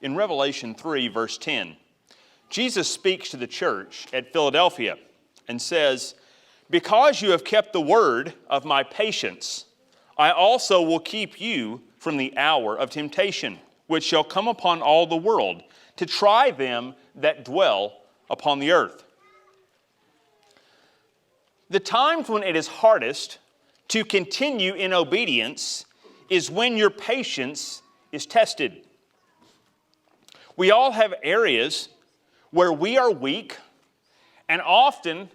In Revelation 3, verse 10, Jesus speaks to the church at Philadelphia and says, "Because you have kept the word of my patience, I also will keep you from the hour of temptation, which shall come upon all the world, to try them that dwell upon the earth." The times when it is hardest to continue in obedience is when your patience is tested. We all have areas where we are weak, and often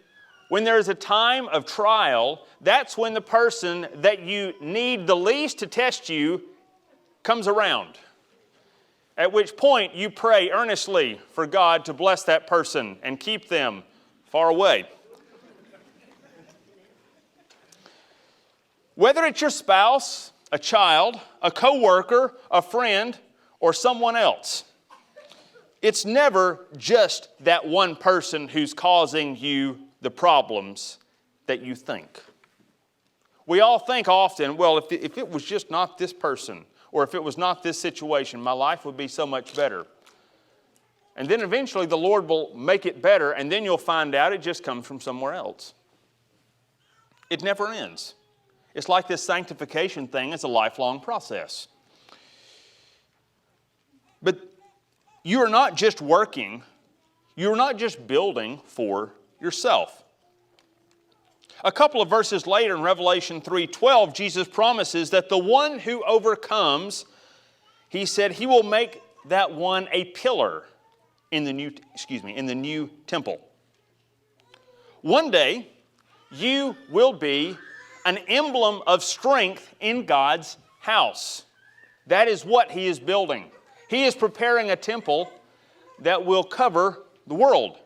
when there is a time of trial, that's when the person that you need the least to test you comes around. At which point you pray earnestly for God to bless that person and keep them far away. Whether it's your spouse, a child, a coworker, a friend, or someone else, it's never just that one person who's causing you the problems that you think. We all think often, well, if it was just not this person, or if it was not this situation, my life would be so much better. And then eventually the Lord will make it better, and then you'll find out it just comes from somewhere else. It never ends. It's like this sanctification thing. It's a lifelong process. But you are not just working. You are not just building for yourself. A couple of verses later in Revelation 3:12, Jesus promises that the one who overcomes, he said, he will make that one a pillar in the new temple. One day, you will be an emblem of strength in God's house. That is what He is building. He is preparing a temple that will cover the world.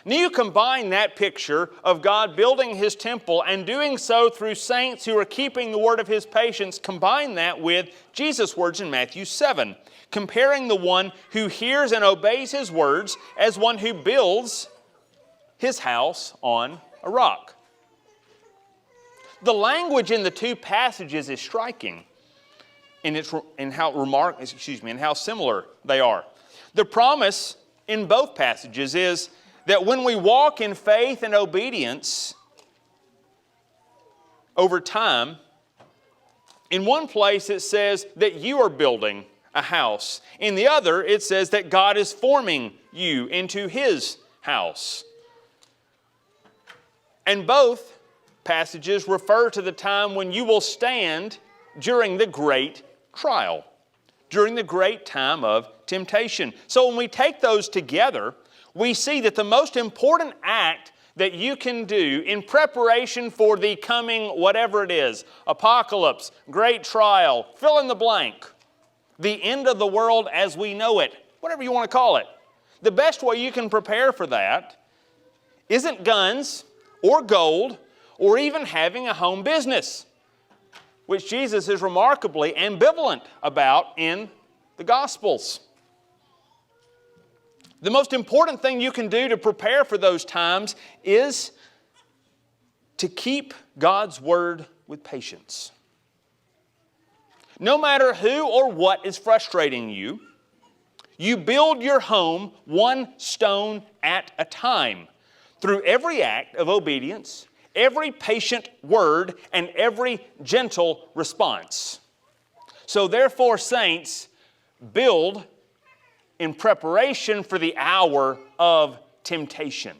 Now you combine that picture of God building His temple and doing so through saints who are keeping the word of His patience, combine that with Jesus' words in Matthew 7, comparing the one who hears and obeys His words as one who builds his house on a rock. The language in the two passages is striking in how similar they are. The promise in both passages is that when we walk in faith and obedience over time, in one place it says that you are building a house. In the other, it says that God is forming you into His house. And both passages refer to the time when you will stand during the great trial, during the great time of temptation. So when we take those together, we see that the most important act that you can do in preparation for the coming whatever it is, apocalypse, great trial, fill in the blank, the end of the world as we know it, whatever you want to call it. The best way you can prepare for that isn't guns or gold or even having a home business, which Jesus is remarkably ambivalent about in the Gospels. The most important thing you can do to prepare for those times is to keep God's Word with patience. No matter who or what is frustrating you, you build your home one stone at a time through every act of obedience, every patient word, and every gentle response. So therefore, saints, build in preparation for the hour of temptation.